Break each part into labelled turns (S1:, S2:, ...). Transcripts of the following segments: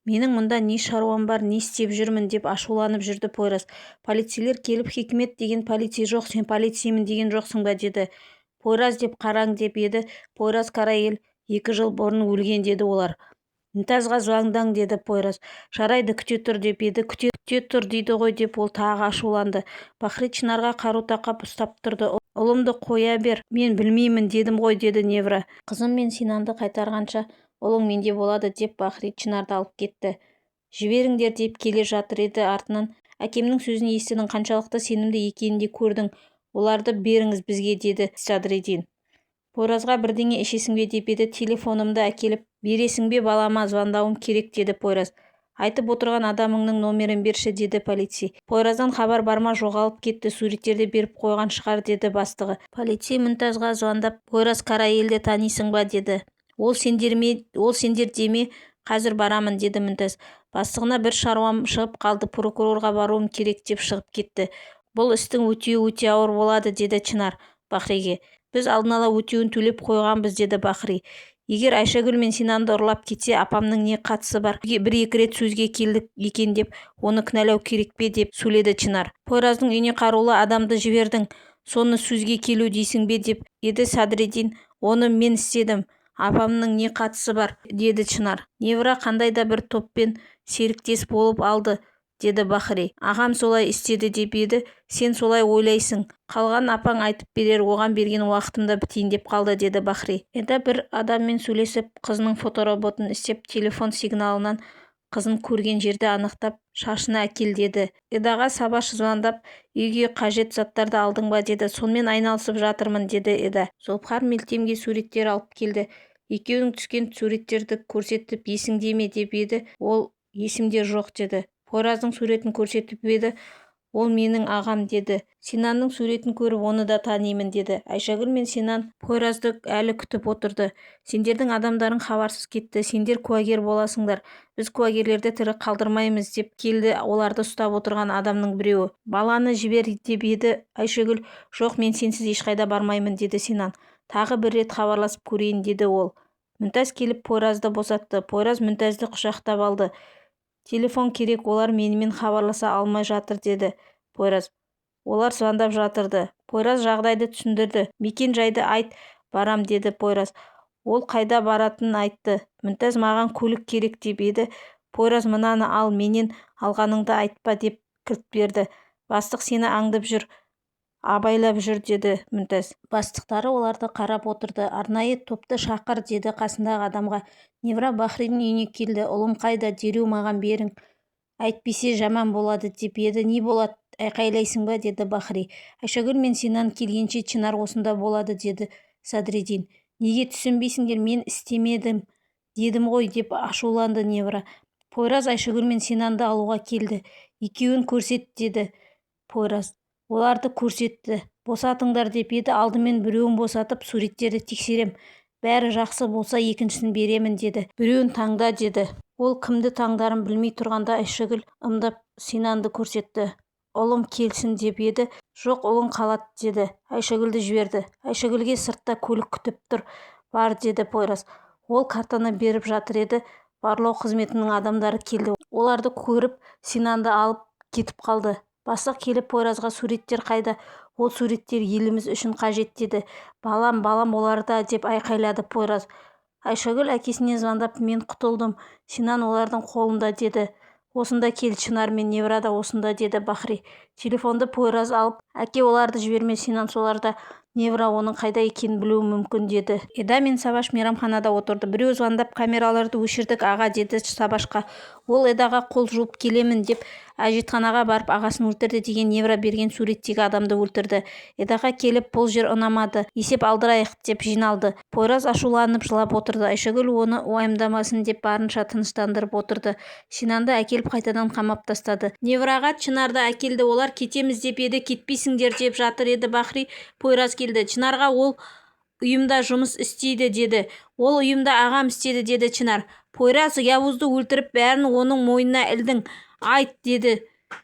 S1: Менің мұнда не шаруам бар, не істеп жүрмін деп ашуланып жүрді Пойрас. Полицейлер келіп, Хикмет деген полицей жоқ, сен полицеймін деген жоқсың ба деді. Пойрас деп қараң деп еді. Пойрас Карайел 2 жыл бұрын өлген деді олар. Мүнтазға зваңдаң деді Пойрас. Жарайды, күте тұр деп еді. Күте тұр дейді ғой деп ол тағы ашуланды. Бахри Чынарға қару тақап ұстап тұрды. Ұлымды қоя бер, мен білмеймін дедім ғой деді Невра. Қызым мен Синанды қайтарғанша ұлың менде болады деп Бахри Чынарды алып кетті. Жіберіңдер деп келе жатыр еді артынан. Әкемнің сөзін естідің, қаншалықты сенімді екенін де көрдің. Оларды беріңіз бізге деді Садриддин. Пойразға бірдеңе ішесің бе деп еді. Телефонымды әкеліп бересің бе балама, звондауым керек деді Пойраз. Айтып отырған адамыңның номерін берші деді полицей. Пойраздан хабар бар ма, жоғалып кетті, суреттерді беріп қойған шығар деді бастығы. Полицей Мүнтазға звондап, Пойраз Карайелді танисың ба деді. Ол сендер деме, қазір барамын деді Мүнтаз. Бастығына бір шаруам шығып қалды, прокурорға баруым керек деп шығып кетті. Бұл істің өте ауыр болады деді Чынар Бахриге. Біз алдын ала өтеуін төлеп қойғанбыз деді Бахри. Егер Айшагүл мен Синанды ұрлап кетсе, апамның не қатысы бар? Бір-екі рет сөзге келдік екен деп, оны кінәлау керек пе деп сөйледі Чынар. Пойраздың үйіне қарулы адамды жібердің, соны сөзге келу дейсің бе деп еді Садриддин. Оны мен істедім. Апамның не қатысы бар деді Чынар. Невра қандай да бір топпен серіктес болып алды деді Бахри. Ағам солай істеді деп еді. Сен солай ойлайсың. Қалған апаң айтып берер, оған берген уақытымда бітейін деп қалды деді Бахри. Эда бір адаммен сөйлесіп, қызының фотороботын істеп, телефон сигналынан қызын көрген жерді анықтап, шашына әкел деді. Эдаға Сабаш звондап, үйге қажет заттарды алдың ба деді. Сонымен айналысып жатырмын деді Эда. Зұлпхар Мелтемге суреттер алып келді. Екеуінің түскен суреттерді көрсетіп, есіңде ме деп еді. Ол есімде жоқ деді. Пойраздың суретін көрсетіп еді. Ол менің ағам деді. Синанның суретін көріп, оны да танимын деді. Айшагүл мен Синан Пойразды әлі күтіп отырды. Сендердің адамдарың хабарсыз кетті. Сендер куәгер боласыңдар. Біз куәгерлерді тірі қалдырмаймыз деп келді оларды ұстап отырған адамның біреуі. Баланы жібер деп еді Айшагүл. Жоқ, мен сенсіз ешқайда бармаймын деді Синан. Тағы бір рет хабарласып көрейін деді ол. Мүнтаз келіп Пойразды босатты. Пойраз Мүнтазды құшақтап алды. Телефон керек, олар менімен хабарласа алмай жатыр деді Пойраз. Олар звондап жатырды. Пойраз жағдайды түсіндірді. Мекен жайды айт, барам деді Пойраз. Ол қайда баратынын айтты. Мүнтаз маған көлік керек деп еді. Пойраз мынаны ал, менен алғаныңды айтпа деп кілт берді. Бастық сені аңдып жүр, абайлап жүр деді Мүнтаз. Бастықтары оларды қарап отырды. Арнайы топты шақыр деді қасындағы адамға. Невра Бахридің үйіне келді. Ұлым қайда, дереу маған берің. Әйтпесе жаман болады деп еді. Не болады, айқайлайсың ба деді Бахри. Айшагүл мен Синан келгенше Чынар осында болады деді Садриддин. Неге түсінбейсіңдер, мен істемедім дедім ғой деп ашуланды Невра. Пойраз Айшагүл мен Синанды алуға келді. Екеуін көрсет деді Пойраз. Оларды көрсетті. Босатыңдар деп еді. Алдымен біреуін босатып, суреттерді тексерем. Бәрі жақсы болса екіншісін беремін деді. Біреуін таңда деді. Ол кімді таңдарын білмей тұрғанда Айшагүл ымдап Синанды көрсетті. Ұлым келсін деп еді. Жоқ, ұлың қалады деді. Айшагүлді жіберді. Айшагүлге сыртта көлік күтіп тұр. Бар деді Пойраз. Ол картаны беріп жатыр еді. Барлау қызметінің адамдары келді. Оларды көріп Синанды алып кетіп қалды. Бастық келіп Пойразға суреттер қайда? Ол суреттер еліміз үшін қажет деді. Балам оларда деп айқайлады Пойраз. Айшагүл әкесіне звондап, мен құтылдым. Синан олардың қолында деді. Осында кел, Чынар мен Невра да осында деді Бахри. Телефонды Пойраз алып, әке оларды жіберме, Синан соларда. Невра оның қайда екенін білуі мүмкін деді. Эда мен Сабаш мейрамханада отырды. Біреу звондап, камераларды өшірдік аға деді Сабашқа. Ол Эдаға қол жуып келемін деп әжетханаға барып ағасын өлтірді деген Невра берген суреттегі адамды өлтірді. Эдаға келіп бұл жер ұнамады, есеп алдырайық деп жиналды. Пойраз ашуланып жылап отырды. Айшагүл оны уайымдамасын деп барынша тыныштандырып отырды. Синанды әкеліп қайтадан қамап тастады. Невраға Чынарды әкелді. Олар кетеміз деп еді, кетпейсіңдер деп жатыр еді Бахри. Пойраз келді. Чынарға ол ұйымда жұмыс істейді деді. Ол ұйымда ағам істеді деді Чынар. Пойраз Явузды өлтіріп, бәрін оның мойнына ілдің. Айт деді.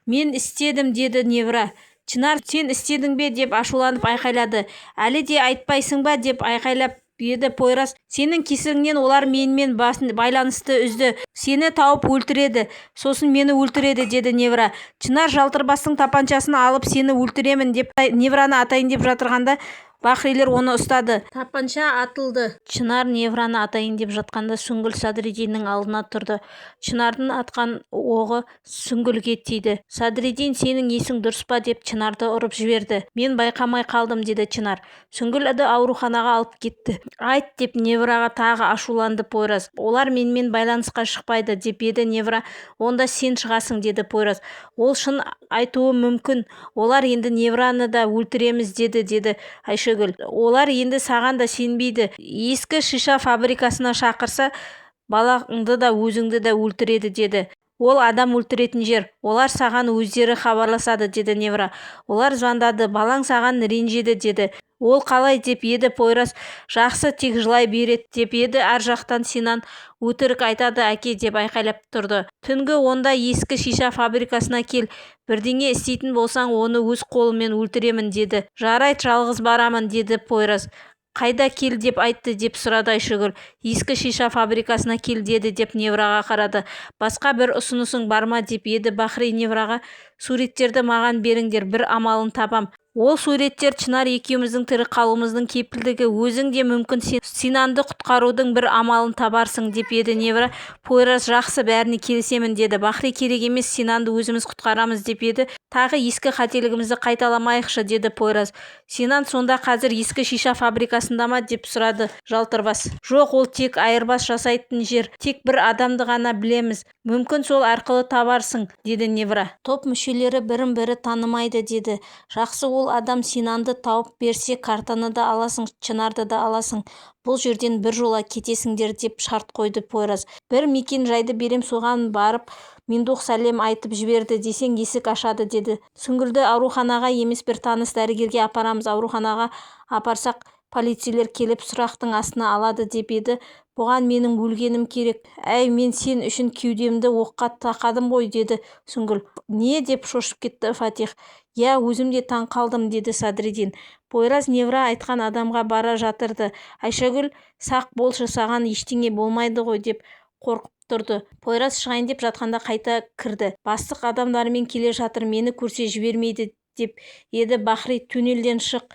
S1: Мен істедім деді Невра. Чынар, сен істедің бе деп ашуланып айқайлады. Әлі де айтпайсың ба деп айқайлап еді Пойрас. Сенің кесіріңнен олар менімен байланысты үзді. Сені тауып өлтіреді, сосын мені өлтіреді, деді Невра. Чынар жалтырбастың тапаншасын алып сені өлтіремін деп Невраны атайын деп жатырғанда Бахрилер оны ұстады. Тапанша атылды. Чынар Невраны атайын деп жатқанда Сүңгіл Садридиннің алдына тұрды. Чынардың атқан оғы Сүңгілге тиді. Садридин, сенің есің дұрыс па деп Чынарды ұрып жіберді. Мен байқамай қалдым, деді Чынар. Сүңгілді ауруханаға алып кетті. Айт, деп Невраға тағы ашуланды Пойрас. Олар менімен байланысқа шықпайды деп еді Невра. Онда сен шығасың, деді Пойрас. Ол шын айтуы мүмкін. Олар енді Невраны да өлтіреміз деді Айшагүл. Олар енді саған да сенбейді. Ескі шиша фабрикасына шақырса, балаңды да өзіңді де өлтіреді, деді. Ол адам өлтіретін жер. Олар саған өздері хабарласады, деді Невра. Олар звондады. Балаң саған ренжеді, деді. Ол қалай деп еді Пойрас. Жақсы, тек жылай береді деп еді. Ар жақтан Синан өтірік айтады әке деп айқайлап тұрды. Түнгі онда ескі шиша фабрикасына кел. Бірдеңе істейтін болсаң, оны өз қолыммен өлтіремін, деді. Жарайды, жалғыз барамын, деді Пойрас. Қайда кел деп айтты деп сұрады Айшагүл. Ескі шиша фабрикасына кел, деді деп Невраға қарады. Басқа бір ұсынысың бар ма деп еді Бахри Невраға. Суреттерді маған беріңдер, бір амалын табам. Ол суреттер Чынар екеуміздің тірі қалуымыздың кепілдігі. Өзің де мүмкін Синанды құтқарудың бір амалын табарсың деп еді Невра. Пойрас, жақсы, бәріне келісемін, деді. Бахри, керек емес, Синанды өзіміз құтқарамыз деп еді. Тағы ескі қателігімізді қайталамайықшы, деді Пойрас. Синан сонда қазір ескі шиша фабрикасында ма деп сұрады Жалтырбас. Жоқ, ол тек айырбас жасайтын жер. Тек бір адамды ғана білеміз. Мүмкін сол арқылы табарсың, деді Невра. Топ мүшелері бірін-бірі танымайды, деді. Жақсы, ол адам Синанды тауып берсе, картаны да аласың, Чынарды да аласың. Бұл жерден бір жола кетесіңдер деп шарт қойды Пойрас. Бір мекен жайды берем, соған барып Мендух сәлем айтып жіберді десең есік ашады, деді. Сүңгілді ауруханаға емес, бір таныс дәрігерге апарамыз. Ауруханаға апарсақ, полицейлер келіп сұрақтың астына алады деп еді. Бұған менің өлгенім керек. Әй, мен сен үшін кеудемді оққа тақадым ғой, деді Сүңгіл. Не деп шошып кетті Фатих. Я, өзім де таң қалдым, деді Садридин. Пойрас Невра айтқан адамға бара жатырды. Айшагүл, сақ болшы, саған ештеңе болмайды ғой деп қорқып тұрды. Пойрас шығайын деп жатқанда қайта кірді. Бастық адамдарымен келе жатыр, мені көрсе жібермейді деп еді. Бахри, туннелден шық,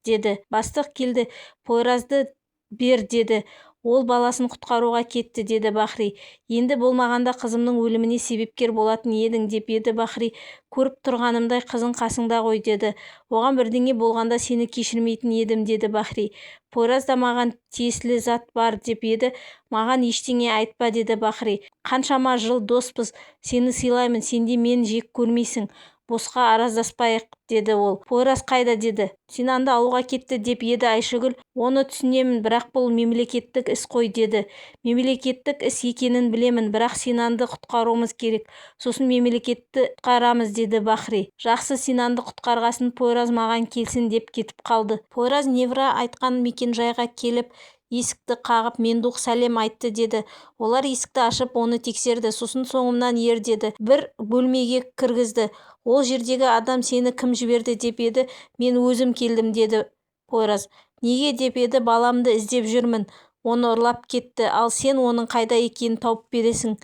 S1: деді. Бастық келді. Пойразды бер, деді. Ол баласын құтқаруға кетті, деді Бахри. Енді болмағанда қызымның өліміне себепкер болатын едің деп еді Бахри. Көріп тұрғанымдай қызың қасыңда ғой, деді. Оған бірдеңе болғанда сені кешірмейтін едім, деді Бахри. Пойразда маған тиесілі зат бар деп еді. Маған ештеңе айтпа, деді Бахри. Қаншама жыл доспыз, сені сыйлаймын, сенде мен жек көрмейсің. Босқа араздаспайық, деді ол. Пойрас қайда, деді. Синанды алуға кетті деп еді Айшагүл. Оны түсінемін, бірақ бұл мемлекеттік іс қой, деді. Мемлекеттік іс екенін білемін, бірақ Синанды құтқаруымыз керек. Сосын мемлекетті құтқарамыз, деді Бахри. Жақсы, Синанды құтқарғасын, Пойрас маған келсін деп кетіп қалды. Пойрас Невра айтқан мекенжайға келіп, есікті қағып, Мендух сәлем айтты, деді. Олар есікті ашып, оны тексерді. Сосын соңымнан ер, деді. Бір бөлмеге кіргізді. Ол жердегі адам сені кім жіберді деп еді. Мен өзім келдім, деді Пойрас. Неге деп еді. Баламды іздеп жүрмін. Оны ұрлап кетті. Ал сен оның қайда екенін тауып бересің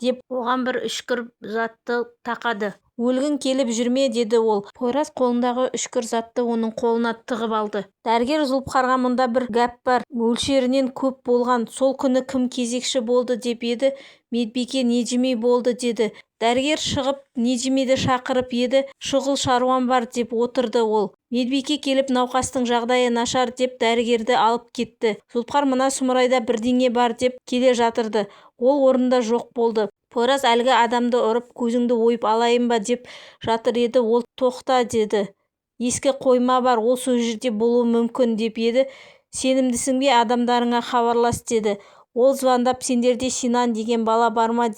S1: деп оған бір үшкір затты тақады. Өлгің келіп жүрме, деді ол. Пойрас қолындағы үшкір затты оның қолына тығып алды. Дәрігер Зұлпқарға, мұнда бір гәп бар. Мөлшерінен көп болған. Сол күні кім кезекші болды деп еді. Медбике Неджими болды, деді. Дәрігер шығып Неджимиді шақырып еді. Шұғыл шаруам бар деп отырды ол. Медбике келіп, науқастың жағдайы нашар деп дәрігерді алып кетті. Зұлпқар мына сұмырайда бірдеңе бар деп келе жатырды. Ол орында жоқ болды. Пойрас әлгі адамды ұрып, көзіңді ойып алайын ба деп жатыр еді. Ол тоқта, деді. Ескі қойма бар, ол сол жерде болуы мүмкін деп еді. Сенімдісің бе, адамдарыңа хабарлас, деді. Ол звондап, сендерде Синан деген бала бар ма,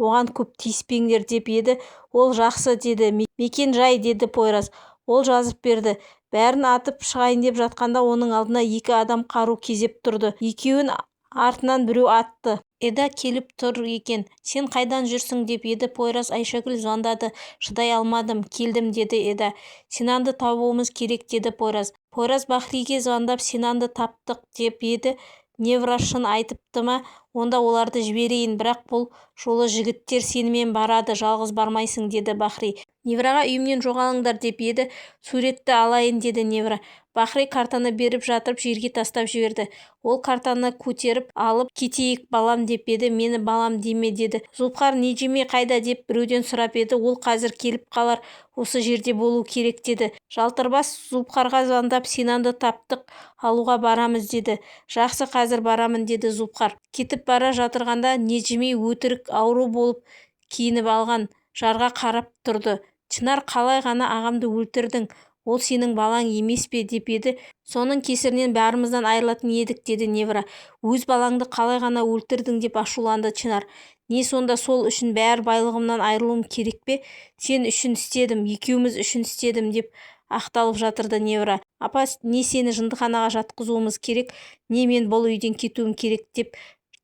S1: оған көп тиіспеңдер деп еді. Ол жақсы, деді. Мекен жай, деді Пойрас. Ол жазып берді. Бәрін атып шығайын деп жатқанда оның алдына екі адам қару кезеп тұрды. Екеуін артынан біреу атты. Эда келіп тұр екен. Сен қайдан жүрсің деп еді. Пойраз Айшагүл звондады. Шыдай алмадым, келдім деді Эда. Синанды табуымыз керек деді Пойраз. Пойраз Бахриге звондап Синанды таптық деп еді. Невра шын айтыпты ма? Онда оларды жіберейін, бірақ бұл жолы жігіттер сенімен барады, жалғыз бармайсың деді Бахри. Невраға үйімнен жоғалыңдар деп еді. Суретті алайын деді Невра. Бахри картаны беріп жатырып жерге тастап жіберді. Ол картаны көтеріп алып кетейік балам деп еді. Мені балам деме деді. Зұлпқар Неджеме қайда деп біреуден сұрап еді. Ол қазір келіп қалар, осы жерде болу керек деді. Жалтырбас Зұлпқарға звондап Синанды таптық, алуға барамыз деді. Жақсы, қазір барамын деді Зұлпқар. Кетіп бара жатырғанда Неджеме өтірік ауру болып киініп алған, жарға қарап тұрды. Чынар, қалай ғана ағамды өлтірдің? Ол сенің балаң емес пе деп еді. Соның кесірінен бәрімізден айырылатын едік деді Невра. Өз балаңды қалай ғана өлтірдің деп ашуланды Чынар. Не сонда сол үшін бәр байлығымнан айырылуым керек пе? Сен үшін істедім, екеуміз үшін істедім деп ақталып жатырды Невра. Апа, не сені жындыханаға жатқызуымыз керек, не мен бұл үйден кетуім керек деп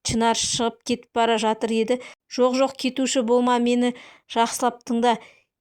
S1: Чынар шығып кетіп бара жатыр еді. Жоқ, кетуші болма, мені жақсылап тыңда.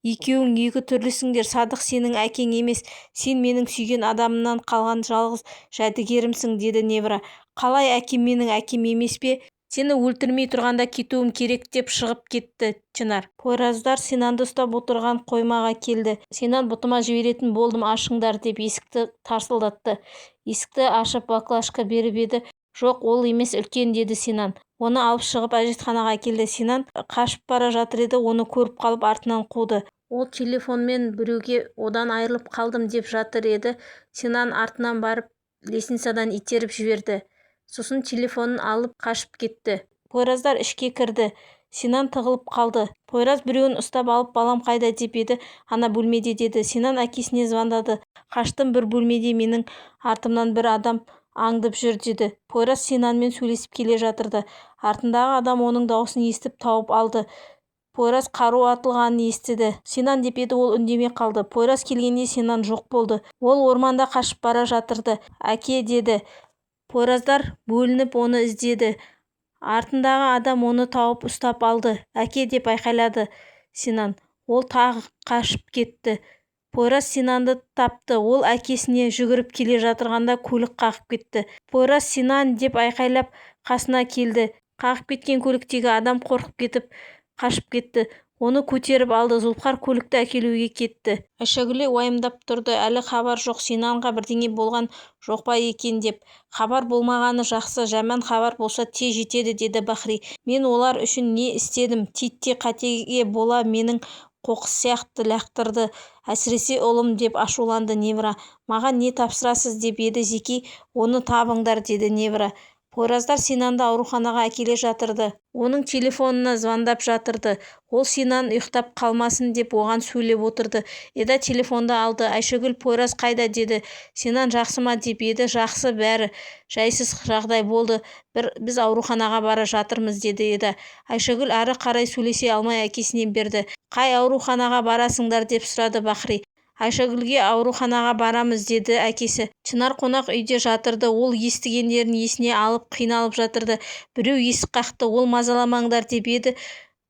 S1: Екеуің екі түрлісіңдер. Садық сенің әкең емес, сен менің сүйген адамымнан қалған жалғыз жәдігерімсің деді Невра. Қалай әкем менің әкем емес пе? Сені өлтірмей тұрғанда кетуім керек деп шығып кетті Чынар. Пойраздар Синанды ұстап отырған қоймаға келді. Синан бұтыма жіберетін болдым, ашыңдар деп есікті тарсылдатты. Есікті ашып баклажка беріп еді. Жоқ, ол емес, үлкен деді Синан. Оны алып шығып әжетханаға келді. Синан қашып бара жатыр еді, оны көріп қалып артынан қуды. Ол телефонмен біреуге одан айырылып қалдым деп жатыр еді. Синан артынан барып лестницадан итеріп жіберді. Сосын телефонын алып қашып кетті. Пойраздар ішке кірді. Синан тығылып қалды. Пойраз біреуін ұстап алып, балам қайда деп еді. Ана бөлмеде деді. Синан әкесіне звондады. Қаштым, бір бөлмеде менің артымнан бір адам аңдып жүр деді. Пойраз Синанмен сөйлесіп келе жатырды. Артындағы адам оның даусын естіп тауып алды. Пойраз қару атылғанын естіді. Синан деп еді, ол үндемей қалды. Пойраз келгенде Синан жоқ болды. Ол орманда қашып бара жатырды. Әке деді. Пойраздар бөлініп оны іздеді. Артындағы адам оны тауып ұстап алды. Әке деп айқайлады Синан. Ол тағы қашып кетті. Пойраз Синанды тапты. Ол әкесіне жүгіріп келе жатырғанда көлік қағып кетті. Пойраз Синан деп айқайлап қасына келді. Қағып кеткен көліктегі адам қорқып кетіп қашып кетті. Оны көтеріп алды. Зұлпқар көлікті әкелуге кетті. Айшагүл уайымдап тұрды. Әлі хабар жоқ, Синанға бірдеңе болған жоқ па екен деп. Хабар болмағаны жақсы, жаман хабар болса тез жетеді деді Бахри. Мен олар үшін не істедім? Титте қатеге бола менің қоқыс сияқты лақтырды. Әсіресе ұлым деп ашуланды Невра. Маған не тапсырасыз деп еді Зеки. Оны табыңдар деді Невра. Пойраздар Синанды ауруханаға әкеле жатырды. Оның телефонына звондап жатырды. Ол Синан ұйықтап қалмасын деп оған сөйлеп отырды. Эда телефонды алды. Айшагүл, Пойраз қайда деді. Синан жақсы ма деп еді. Жақсы, бәрі жайсыз жағдай болды. Біз ауруханаға бара жатырмыз деді Эда. Айшагүл ары қарай сөйлесе алмай әкесіне берді. Қай ауруханаға барасыңдар деп сұрады Бахри. Айшагүлге ауруханаға барамыз деді әкесі. Чынар қонақ үйде жатырды. Ол естігендерін есіне алып қиналып жатырды. Біреу есік қақты. Ол мазаламаңдар деп еді.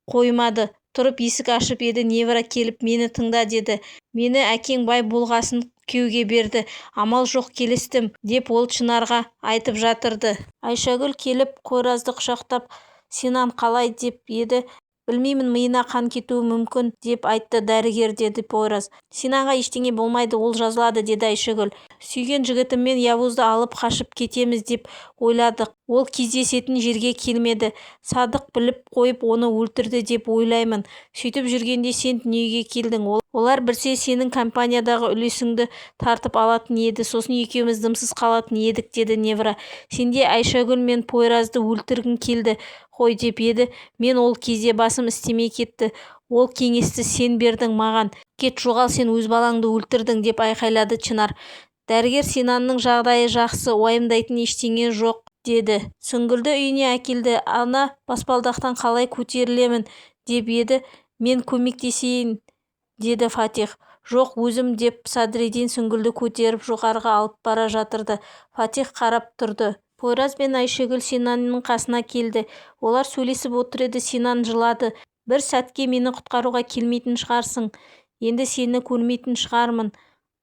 S1: Қоймады. Тұрып есік ашып еді. Невра келіп мені тыңда деді. Мені әкең бай болғасын күйеуге берді. Амал жоқ, келістім деп ол Чынарға айтып жатырды. Айшагүл келіп Пойразды құшақтап Синан қалай деп еді. Білмеймін, миына қан кетуі мүмкін деп айтты дәрігер деді Пойраз. Синанға ештеңе болмайды, ол жазылады деді Айшагүл. Сүйген жігітіммен Явузды алып қашып кетеміз деп ойладық. Ол кездесетін жерге келмеді. Садық біліп қойып оны өлтірді деп ойлаймын. Сөйтіп жүргенде сен дүниеге келдің. Олар бірсе сенің компаниядағы үлесіңді тартып алатын еді. Сосын екеуміз дымсыз қалатын едік деді Невра. Сенде Айшагүл мен Пойразды өлтіргің келді ғой деп еді. Мен ол кезде басым істемей кетті. Ол кеңесті сен бердің маған. Кет, жоғал, сен өз балаңды өлтірдің деп айқайлады Чынар. Дәрігер Синанның жағдайы жақсы, уайымдайтын ештеңе жоқ деді. Сүңгілді үйіне әкелді. Ана баспалдақтан қалай көтерілемін деп еді. Мен көмектесейін деді Фатих. Жоқ, өзім деп Садриддин Сүңгілді көтеріп жоғарыға алып бара жатырды. Фатих қарап тұрды. Пойраз бен Айшегүл Синанның қасына келді. Олар сөйлесіп отыр еді. Синан жылады. Бір сәтке мені құтқаруға келмейтін шығарсың. Енді сені көрмейтін шығармын.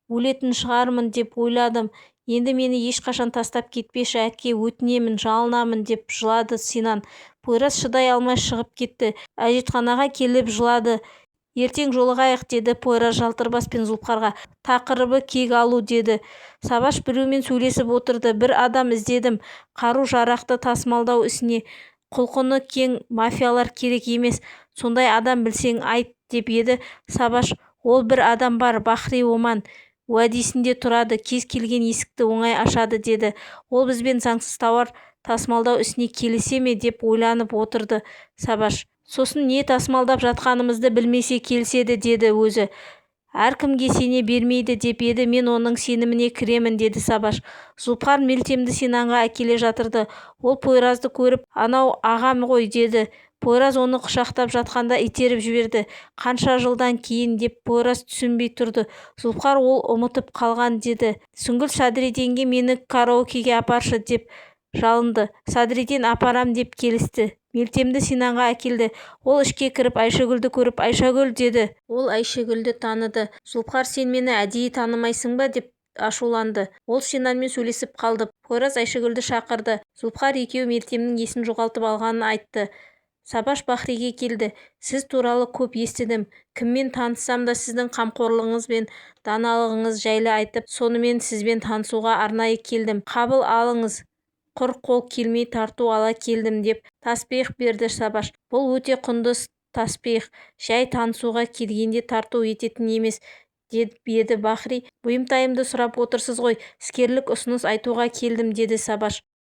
S1: Өлетін шығармын деп ойладым. Енді мені ешқашан тастап кетпеші, әке, өтінемін, жалынамын деп жылады Синан. Пойраз шыдай алмай шығып кетті. Әжетханаға келіп жылады. Ертең жолығайық деді Пойраз Жалтырбас пен Зұлпарға. Тақырыбы кек алу деді. Сабаш біреумен сөйлесіп отырды. Бір адам іздедім. Қару-жарақты тасымалдау ісіне құлқыны кең мафиялар керек емес. Сондай адам білсең айт деп еді Сабаш. Ол бір адам бар, Бахри Оман. Уәдесінде тұрады, кез келген есікті оңай ашады деді. Ол бізбен заңсыз тауар тасымалдау ісіне келісе ме деп ойланып отырды Сабаш. Сосын не тасымалдап жатқанымызды білмесе келіседі деді өзі. Әркімге сене бермейді деп еді, мен оның сеніміне кіремін деді Сабаш. Зұлпар Мелтемді Синанға әкеле жатырды. Ол Пойразды көріп, анау ағам ғой деді. Пойраз оны құшақтап жатқанда итеріп жіберді. Қанша жылдан кейін деп Пойраз түсінбей тұрды. Зұлпар ол ұмытып қалған деді. Сүңгіл Садриденге мені караокеге апаршы деп жалынды. Садриден апарам деп келісті. Мелтемді Синанға әкелді. Ол ішке кіріп Айшегүлді көріп, Айшагүл деді. Ол Айшегүлді таныды. Зұлпар, сен мені әдейі танымайсың ба деп ашуланды. Ол Синанмен сөйлесіп қалды. Пойраз Айшегүлді шақырды. Зұлпар екеуі Мелтемнің есін жоғалтып алғанын айтты. Сабаш Бахриге келді. Сіз туралы көп естідім. Кіммен таныссам да сіздің қамқорлығыңыз бен даналығыңыз жайлы айтып, сонымен сізбен танысуға арнайы келдім. Қабыл алыңыз. Құр қол келмей тарту ала келдім деп таспиық берді Сабаш. Бұл өте құнды таспиық. Жай танысуға келгенде тарту ететін емес деп еді Бахри. Бұйымтайымды сұрап отырсыз ғой, іскерлік ұсыныс айтуға келдім деді Сабаш.